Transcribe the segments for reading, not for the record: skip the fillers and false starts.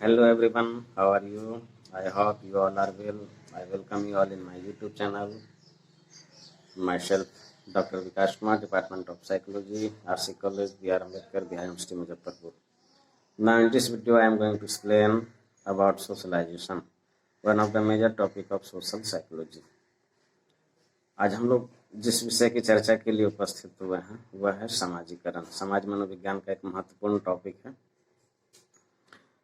Hello everyone, how are you? I hope you all are well. I welcome you all in my YouTube channel. Myself, Dr. Vikas Kumar, Department of Psychology, RC College, B.R. Ambedkar, Bihar University, Muzaffarpur. Now in this video I am going to explain about socialization, one of the major topic of social psychology. आज हम लोग जिस विषय की चर्चा के लिए उपस्थित हुए हैं वह है सामाजिकरण। समाज मनोविज्ञान का एक महत्वपूर्ण टॉपिक है।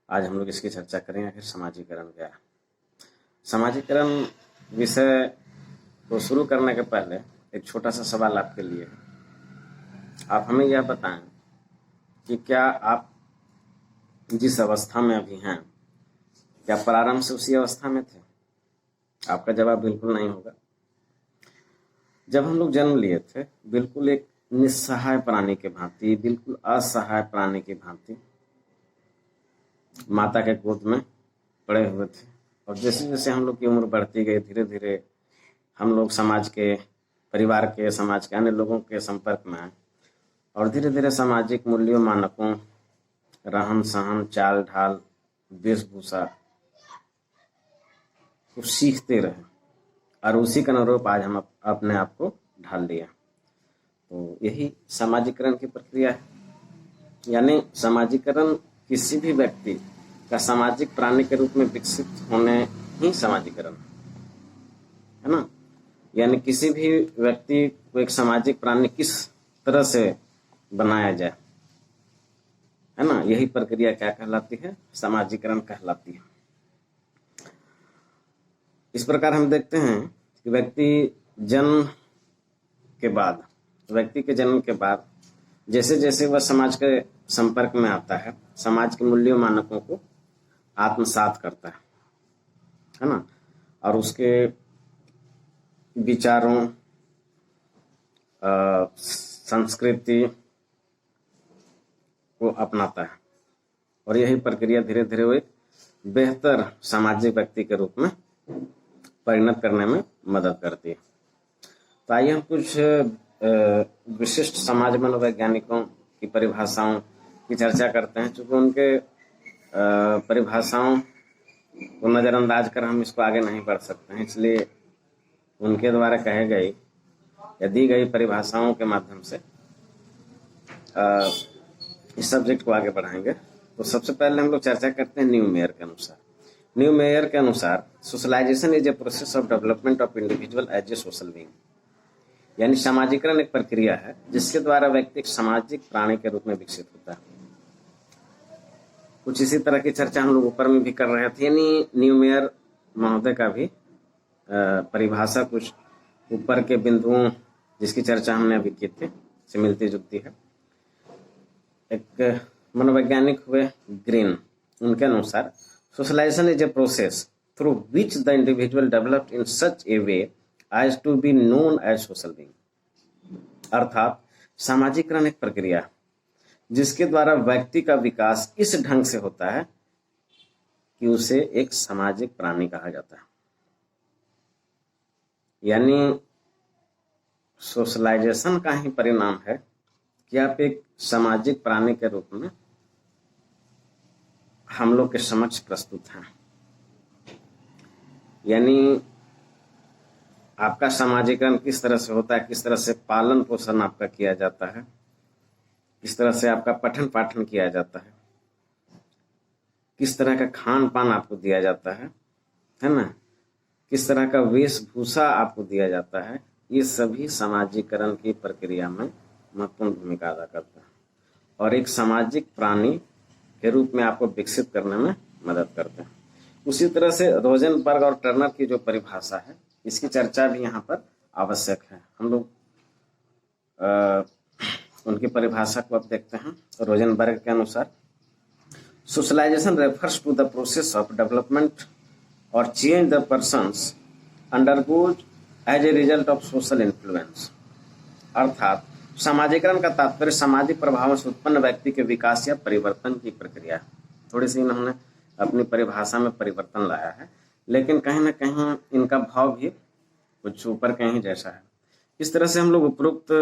आज हम लोग इसकी चर्चा करेंगे आखिर समाजीकरण क्या है। समाजीकरण विषय को शुरू करने के पहले एक छोटा सा सवाल आपके लिए है। आप हमें यह बताएं कि क्या आप जिस अवस्था में अभी हैं क्या प्रारंभ से उसी अवस्था में थे? आपका जवाब बिल्कुल नहीं होगा। जब हम लोग जन्म लिए थे बिल्कुल एक निस्सहाय प्राणी के भांति, बिल्कुल असहाय प्राणी के भांति माता के गोद में पड़े हुए थे। और जैसे जैसे हम लोग की उम्र बढ़ती गई धीरे धीरे हम लोग समाज के, परिवार के, समाज के अन्य लोगों के संपर्क में आए और धीरे धीरे सामाजिक मूल्यों, मानकों, रहन सहन, चाल ढाल, वेशभूषा को सीखते रहे और उसी के अनुरूप आज हम अपने आप को ढाल लिया। तो यही सामाजिकरण की प्रक्रिया है। यानी सामाजिकरण किसी भी व्यक्ति का सामाजिक प्राणी के रूप में विकसित होने ही सामाजिकरण है ना। यानी किसी भी व्यक्ति को एक सामाजिक प्राणी किस तरह से बनाया जाए, है ना, यही प्रक्रिया क्या कहलाती है? सामाजिकरण कहलाती है। इस प्रकार हम देखते हैं कि व्यक्ति के जन्म के बाद जैसे जैसे वह समाज के संपर्क में आता है, समाज के मूल्यों, मानकों को आत्मसात करता है ना, और उसके विचारों, संस्कृति को अपनाता है और यही प्रक्रिया धीरे धीरे वो एक बेहतर सामाजिक व्यक्ति के रूप में परिणत करने में मदद करती है। तो आइए हम कुछ विशिष्ट समाज मनोवैज्ञानिकों की परिभाषाओं की चर्चा करते हैं। चूंकि उनके परिभाषाओं को नज़रअंदाज कर हम इसको आगे नहीं बढ़ सकते हैं, इसलिए उनके द्वारा कहे गई या दी गई परिभाषाओं के माध्यम से इस सब्जेक्ट को आगे बढ़ाएंगे। तो सबसे पहले हम लोग चर्चा करते हैं न्यू मेयर के अनुसार। न्यू मेयर के अनुसार socialisation is a process of development of individual as a social being. यानी सामाजिकरण एक प्रक्रिया है जिसके द्वारा व्यक्ति एक सामाजिक प्राणी के रूप में विकसित होता है। कुछ इसी तरह की चर्चा हम लोग ऊपर में भी कर रहे थे। यानी न्यू मेयर महोदय का भी परिभाषा कुछ ऊपर के बिंदुओं जिसकी चर्चा हमने अभी की थी से मिलती जुलती है। एक मनोवैज्ञानिक हुए ग्रीन, उनके अनुसार socialisation is a process through which the individual developed in such a way as to be known as social being. अर्थात सामाजिकरण एक प्रक्रिया है जिसके द्वारा व्यक्ति का विकास इस ढंग से होता है कि उसे एक सामाजिक प्राणी कहा जाता है। यानी सोशलाइजेशन का ही परिणाम है कि आप एक सामाजिक प्राणी के रूप में हम लोग के समक्ष प्रस्तुत हैं। यानी आपका सामाजिकरण किस तरह से होता है, किस तरह से पालन पोषण आपका किया जाता है, किस तरह से आपका पठन पाठन किया जाता है, किस तरह का खान पान आपको दिया जाता है ना, किस तरह का वेशभूषा आपको दिया जाता है, ये सभी सामाजिकरण की प्रक्रिया में महत्वपूर्ण भूमिका अदा करता है और एक सामाजिक प्राणी के रूप में आपको विकसित करने में मदद करते हैं। उसी तरह से रोजनबर्ग और टर्नर की जो परिभाषा है इसकी चर्चा भी यहाँ पर आवश्यक है। हम लोग उनकी परिभाषा को अब देखते हैं। रोजनबर्ग के अनुसार socialization refers to the process of development और change the person's undergoes as a result of social influence. अर्थात सामाजिकरण का तात्पर्य सामाजिक प्रभावों से उत्पन्न व्यक्ति के विकास या परिवर्तन की प्रक्रिया है। थोड़ी सी इन्होंने अपनी परिभाषा में परिवर्तन लाया है, लेकिन कहीं ना कहीं इनका भाव भी कुछ ऊपर कहीं जैसा है। इस तरह से हम लोग उपरोक्त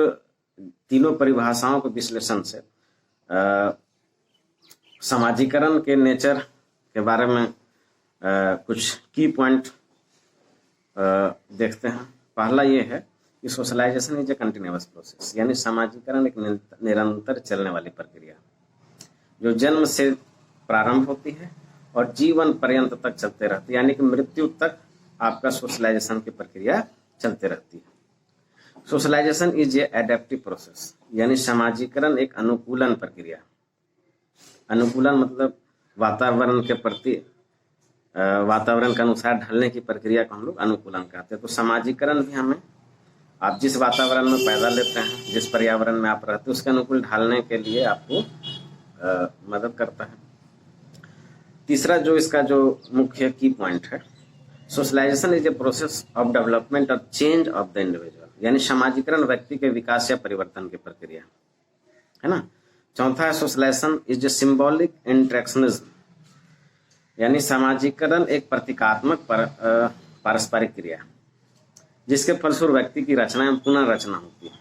तीनों परिभाषाओं के विश्लेषण से सामाजिकरण के नेचर के बारे में कुछ की पॉइंट देखते हैं। पहला ये है कि socialisation is a continuous process, यानी सामाजिकरण एक निरंतर चलने वाली प्रक्रिया जो जन्म से प्रारंभ होती है और जीवन पर्यंत तक चलते रहती है, यानी कि मृत्यु तक आपका सोशलाइजेशन की प्रक्रिया चलते रहती है। Socialisation is a adaptive process, यानी सामाजिकरण एक अनुकूलन प्रक्रिया। अनुकूलन मतलब वातावरण के प्रति वातावरण के अनुसार ढलने की प्रक्रिया को हम लोग अनुकूलन कहते हैं। तो सामाजिकरण भी हमें, आप जिस वातावरण में पैदा लेते हैं, जिस पर्यावरण में आप रहते हैं, उसके अनुकूल ढालने के लिए आपको मदद करता है। तीसरा जो इसका जो मुख्य की पॉइंट है, socialisation is a process of development और चेंज ऑफ द इंडिविजुअल, यानी सामाजिकरण व्यक्ति के विकास या परिवर्तन की प्रक्रिया है ना। चौथा है socialisation is a symbolic interactionism, यानी सामाजिकरण एक प्रतीकात्मक पारस्परिक क्रिया जिसके फलस्वरूप व्यक्ति की रचना एवं पुनर्रचना होती है।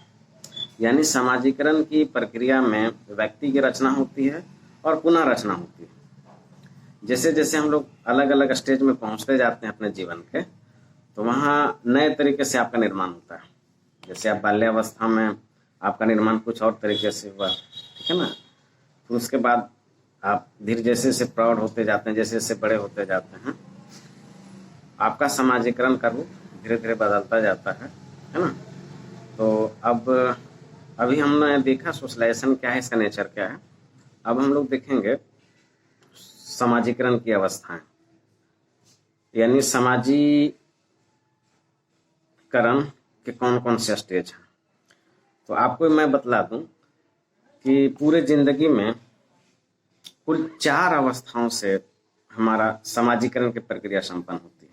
यानी सामाजिकरण की प्रक्रिया में व्यक्ति की रचना होती है और पुनः रचना होती है। जैसे जैसे हम लोग अलग अलग स्टेज में पहुंचते जाते हैं अपने जीवन के, तो वहाँ नए तरीके से आपका निर्माण होता है। जैसे आप बाल्यावस्था में आपका निर्माण कुछ और तरीके से हुआ, ठीक है ना। फिर उसके बाद आप धीरे जैसे जैसे प्रौढ़ होते जाते हैं, जैसे जैसे बड़े होते जाते हैं, आपका सामाजिकरण का रूप धीरे धीरे बदलता जाता है ना। तो अब अभी हमने देखा सोशलाइजेशन क्या है, इसका नेचर क्या है। अब हम लोग देखेंगे सामाजिकरण की अवस्थाएं, यानी सामाजिकरण के कौन कौन से स्टेज हैं। तो आपको मैं बतला दूं कि पूरे जिंदगी में कुल 4 अवस्थाओं से हमारा सामाजिकरण की प्रक्रिया संपन्न होती है,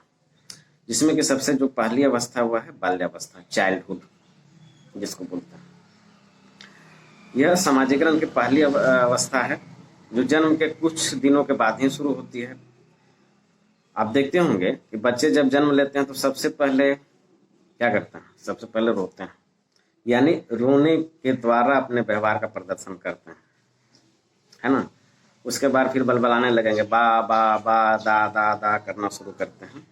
जिसमें कि सबसे जो पहली अवस्था हुआ है बाल्यावस्था, चाइल्डहुड जिसको बोलते हैं। यह सामाजिकरण की पहली अवस्था है जो जन्म के कुछ दिनों के बाद ही शुरू होती है। आप देखते होंगे कि बच्चे जब जन्म लेते हैं तो सबसे पहले क्या करते हैं, सबसे पहले रोते हैं, यानी रोने के द्वारा अपने व्यवहार का प्रदर्शन करते हैं, है ना। उसके बाद फिर बलबलाने लगेंगे, बा बा बा दा दा दा करना शुरू करते हैं,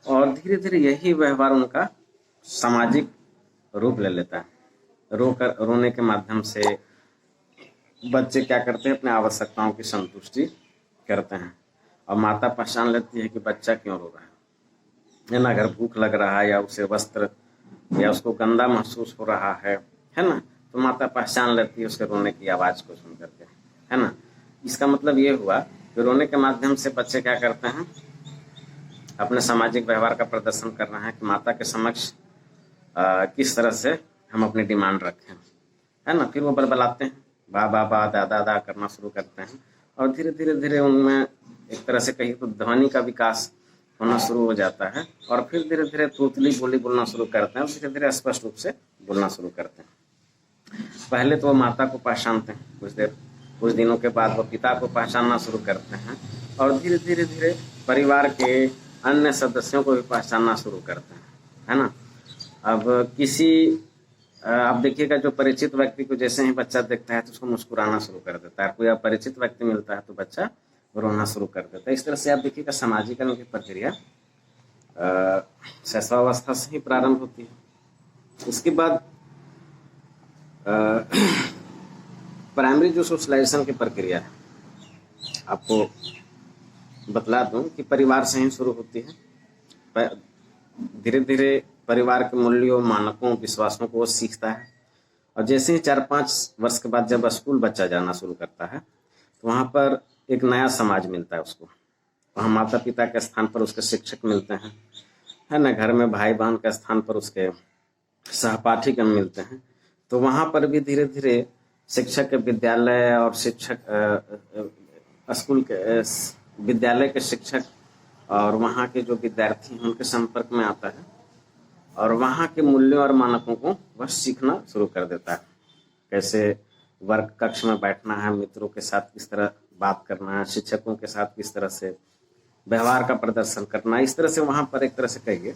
और धीरे धीरे यही व्यवहार उनका सामाजिक रूप ले लेता है। रोने के माध्यम से बच्चे क्या करते हैं, अपने आवश्यकताओं की संतुष्टि करते हैं, और माता पहचान लेती है कि बच्चा क्यों रो रहा है ना। अगर भूख लग रहा है या उसे वस्त्र या उसको गंदा महसूस हो रहा है ना, तो माता पहचान लेती है उसके रोने की आवाज को सुन करके, है ना। इसका मतलब ये हुआ कि रोने के माध्यम से बच्चे क्या करते हैं, अपने सामाजिक व्यवहार का प्रदर्शन कर रहे हैं कि माता के समक्ष किस तरह से हम अपनी डिमांड रखें, है ना। फिर वो बलबलाते हैं, बा बा बा दा दा दा करना शुरू करते हैं, और धीरे धीरे धीरे उनमें एक तरह से कहीं तो ध्वनि का विकास होना शुरू हो जाता है, और फिर धीरे धीरे तोतली बोली बोलना शुरू करते हैं, और धीरे धीरे स्पष्ट रूप से बोलना शुरू करते हैं। पहले तो वो माता को पहचानते हैं, कुछ दिनों के बाद वो पिता को पहचानना शुरू करते हैं, और धीरे धीरे धीरे परिवार के अन्य सदस्यों को भी पहचानना शुरू करते हैं, है ना। अब आप देखिएगा, जो परिचित व्यक्ति को जैसे ही बच्चा देखता है तो उसको मुस्कुराना शुरू कर देता है, कोई अपरिचित व्यक्ति मिलता है तो बच्चा रोना शुरू कर देता है। इस तरह से आप देखिएगा सामाजिकरण की प्रक्रिया शैशवावस्था से ही प्रारंभ होती है। इसके बाद प्राइमरी जो सोशलाइजेशन की प्रक्रिया है, आपको बतला दूं कि परिवार से ही शुरू होती है। धीरे धीरे परिवार के मूल्यों, मानकों, विश्वासों को वो सीखता है, और जैसे ही 4-5 वर्ष के बाद जब स्कूल बच्चा जाना शुरू करता है तो वहाँ पर एक नया समाज मिलता है उसको। वहाँ माता पिता के स्थान पर उसके शिक्षक मिलते हैं, है ना। घर में भाई बहन के स्थान पर उसके सहपाठीगण मिलते हैं। तो वहाँ पर भी धीरे धीरे शिक्षक के विद्यालय और स्कूल के विद्यालय के शिक्षक और वहाँ के जो विद्यार्थी हैं उनके संपर्क में आता है, और वहाँ के मूल्यों और मानकों को वह सीखना शुरू कर देता है। कैसे वर्ग कक्ष में बैठना है, मित्रों के साथ किस तरह बात करना है, शिक्षकों के साथ किस तरह से व्यवहार का प्रदर्शन करना है। इस तरह से वहाँ पर एक तरह से कहिए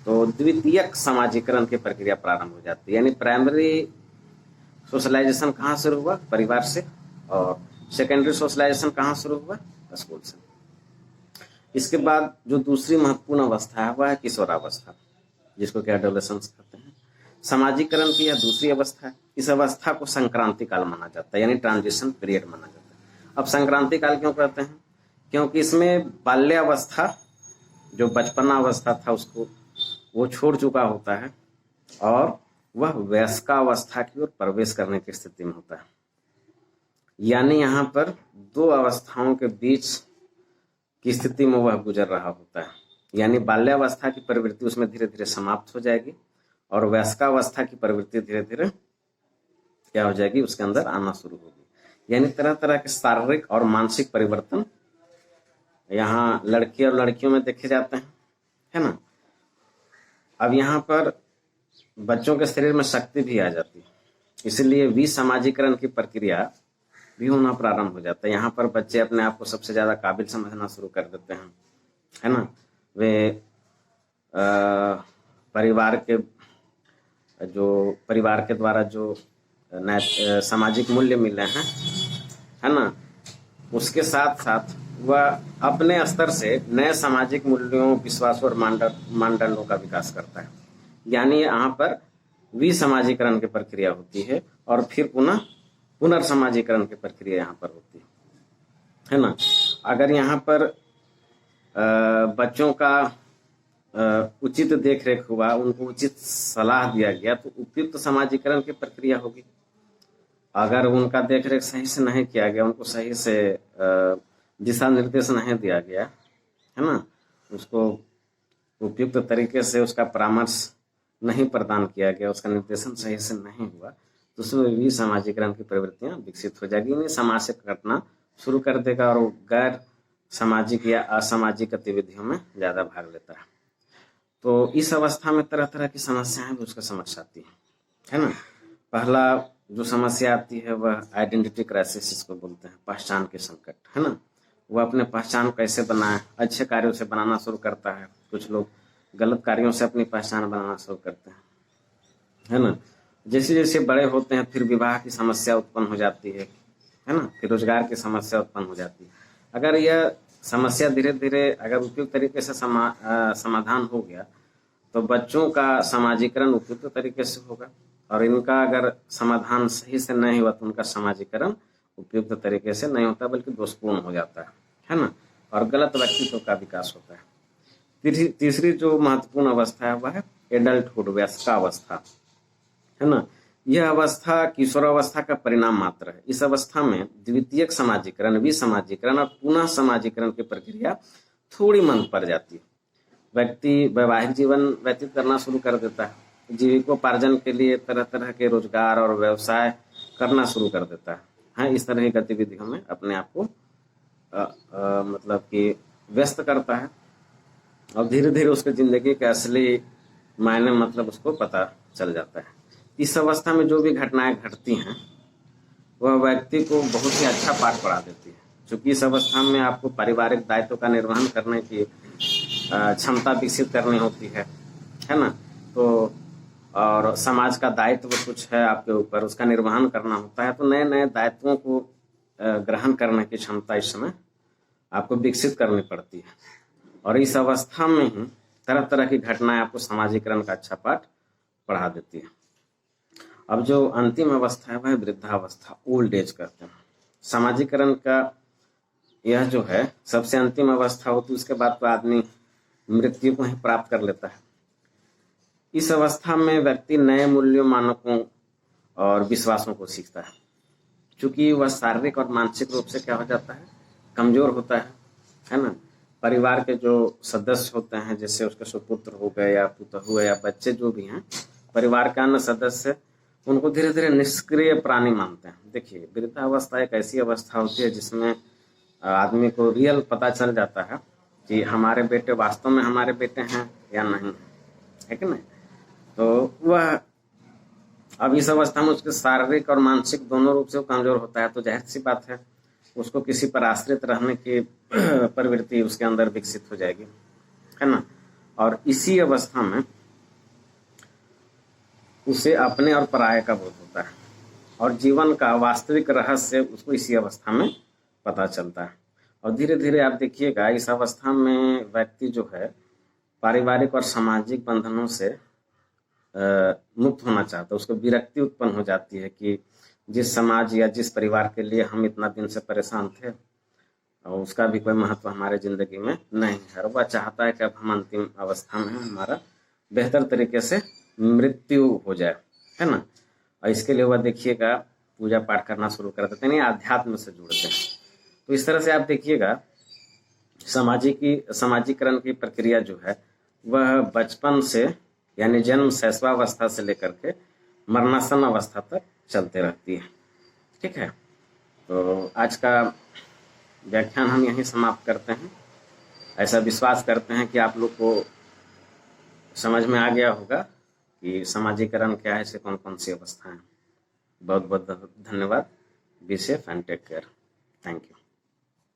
तो द्वितीयक सामाजिकरण की प्रक्रिया प्रारंभ हो जाती है। यानी प्राइमरी सोशलाइजेशन कहाँ शुरू हुआ, परिवार से, और सेकेंडरी सोशलाइजेशन कहाँ शुरू हुआ, स्कूल से। इसके बाद जो दूसरी महत्वपूर्ण अवस्था है वह है किशोरावस्था, जिसको कि एडोलेसेंस कहते हैं। सामाजिकरण की यह दूसरी अवस्था है। इस अवस्था को संक्रांति काल माना जाता है, यानी ट्रांजिशन पीरियड माना जाता है। अब संक्रांति काल क्यों कहते हैं? क्योंकि इसमें बाल्यावस्था, जो बचपना अवस्था था, उसको वो छोड़ चुका होता है और वह वयस्कावस्था की ओर प्रवेश करने की स्थिति में होता है। यानी यहाँ पर दो अवस्थाओं के बीच की स्थिति में वह गुजर रहा होता है। यानी बाल्यावस्था की प्रवृत्ति उसमें धीरे धीरे समाप्त हो जाएगी और वयस्कावस्था की प्रवृत्ति धीरे धीरे क्या हो जाएगी, उसके अंदर आना शुरू होगी। यानी तरह तरह के शारीरिक और मानसिक परिवर्तन यहाँ लड़के और लड़कियों में देखे जाते हैं, है ना। अब यहाँ पर बच्चों के शरीर में शक्ति भी आ जाती है, इसलिए विसमाजीकरण की प्रक्रिया भी होना प्रारंभ हो जाता है। यहाँ पर बच्चे अपने आप को सबसे ज्यादा काबिल समझना शुरू कर देते हैं, है ना। वे परिवार के द्वारा जो सामाजिक मूल्य मिले हैं, है ना, उसके साथ साथ वह अपने स्तर से नए सामाजिक मूल्यों, विश्वासों और मानदंडों का विकास करता है। यानी यहाँ पर विसमाजीकरण की प्रक्रिया होती है और फिर पुनर्समाजीकरण की प्रक्रिया यहाँ पर होती है ना। अगर यहाँ पर बच्चों का उचित देखरेख हुआ, उनको उचित सलाह दिया गया, तो उपयुक्त समाजीकरण की प्रक्रिया होगी। अगर उनका देखरेख सही से नहीं किया गया, उनको सही से दिशा निर्देश नहीं दिया गया, है ना, उसको उपयुक्त तरीके से उसका परामर्श नहीं प्रदान किया गया, उसका निर्देशन सही से नहीं हुआ, तो उसमें भी समाजीकरण की प्रवृत्तियां विकसित हो जाएगी, इन्हें समाज से कटना शुरू कर देगा और गैर सामाजिक या असामाजिक गतिविधियों में ज्यादा भाग लेता है। तो इस अवस्था में तरह तरह की समस्याएं भी उसके समक्ष आती है ना। पहला जो समस्या आती है वह आइडेंटिटी क्राइसिस, जिसको बोलते हैं पहचान के संकट, है ना। वह अपने पहचान कैसे बनाए, अच्छे कार्यों से बनाना शुरू करता है, कुछ लोग गलत कार्यों से अपनी पहचान बनाना शुरू करते हैं, है ना। जैसे जैसे बड़े होते हैं फिर विवाह की समस्या उत्पन्न हो जाती है ना, फिर रोजगार की समस्या उत्पन्न हो जाती है। अगर यह समस्या धीरे धीरे अगर उपयुक्त तरीके से समाधान हो गया तो बच्चों का समाजीकरण उपयुक्त तरीके से होगा, और इनका अगर समाधान सही से नहीं हुआ तो उनका समाजीकरण उपयुक्त तरीके से नहीं होता बल्कि दोषपूर्ण हो जाता है ना, और गलत व्यक्तित्व का विकास होता है। तीसरी जो महत्वपूर्ण अवस्था है वह है एडल्टहुड, वयस्कावस्था, है ना। यह अवस्था किशोरावस्था का परिणाम मात्र है। इस अवस्था में द्वितीयक समाजीकरण, विसमाजीकरण और पुनः समाजीकरण की प्रक्रिया थोड़ी मंद पड़ जाती है। व्यक्ति वैवाहिक जीवन व्यतीत करना शुरू कर देता है, जीविकोपार्जन के लिए तरह तरह के रोजगार और व्यवसाय करना शुरू कर देता है। इस तरह की गतिविधियों में अपने आप को मतलब कि व्यस्त करता है और धीरे धीरे उसके जिंदगी के असली मायने मतलब उसको पता चल जाता है। इस अवस्था में जो भी घटनाएं घटती हैं वह व्यक्ति को बहुत ही अच्छा पाठ पढ़ा देती है, क्योंकि इस अवस्था में आपको पारिवारिक दायित्व का निर्वहन करने की क्षमता विकसित करनी होती है ना। तो और समाज का दायित्व कुछ है आपके ऊपर, उसका निर्वहन करना होता है, तो नए नए दायित्वों को ग्रहण करने की क्षमता इस समय आपको विकसित करनी पड़ती है। और इस अवस्था में ही तरह तरह की घटनाएं आपको समाजीकरण का अच्छा पाठ पढ़ा देती है। अब जो अंतिम अवस्था है वह वृद्धावस्था, ओल्ड एज कहते हैं। समाजीकरण का यह जो है सबसे अंतिम अवस्था होती है, उसके बाद तो आदमी मृत्यु को ही प्राप्त कर लेता है। इस अवस्था में व्यक्ति नए मूल्यों, मानकों और विश्वासों को सीखता है, क्योंकि वह शारीरिक और मानसिक रूप से क्या हो जाता है, कमजोर होता है ना। परिवार के जो सदस्य होते हैं, जैसे उसके सुपुत्र हो गए या पुत्र हुए या बच्चे जो भी हैं, परिवार के अन्य सदस्य उनको धीरे धीरे निष्क्रिय प्राणी मानते हैं। देखिए, वृद्धावस्था एक ऐसी अवस्था होती है जिसमें आदमी को रियल पता चल जाता है कि हमारे बेटे वास्तव में हमारे बेटे हैं या नहीं, है कि नहीं। तो वह अब इस अवस्था में उसके शारीरिक और मानसिक दोनों रूप से वो कमजोर होता है, तो जाहिर सी बात है उसको किसी पर आश्रित रहने की प्रवृत्ति उसके अंदर विकसित हो जाएगी, है ना। और इसी अवस्था में उसे अपने और पराये का बोध होता है, और जीवन का वास्तविक रहस्य उसको इसी अवस्था में पता चलता है। और धीरे धीरे आप देखिएगा इस अवस्था में व्यक्ति जो है पारिवारिक और सामाजिक बंधनों से मुक्त होना चाहता है। उसको विरक्ति उत्पन्न हो जाती है कि जिस समाज या जिस परिवार के लिए हम इतना दिन से परेशान थे और उसका भी कोई महत्व हमारे ज़िंदगी में नहीं है, और वह चाहता है कि अब हम अंतिम अवस्था में हमारा बेहतर तरीके से मृत्यु हो जाए, है ना। और इसके लिए वह देखिएगा पूजा पाठ करना शुरू कर देते हैं, आध्यात्म से जुड़ते हैं। तो इस तरह से आप देखिएगा सामाजिकरण की प्रक्रिया जो है वह बचपन से यानी जन्म शैशवावस्था से लेकर के मरणासन अवस्था तक चलते रहती है। ठीक है, तो आज का व्याख्यान हम यहीं समाप्त करते हैं। ऐसा विश्वास करते हैं कि आप लोग को समझ में आ गया होगा कि सामाजिकरण क्या है, से कौन कौन सी अवस्थाएं हैं। बहुत बहुत धन्यवाद। Be safe and take care. Thank you.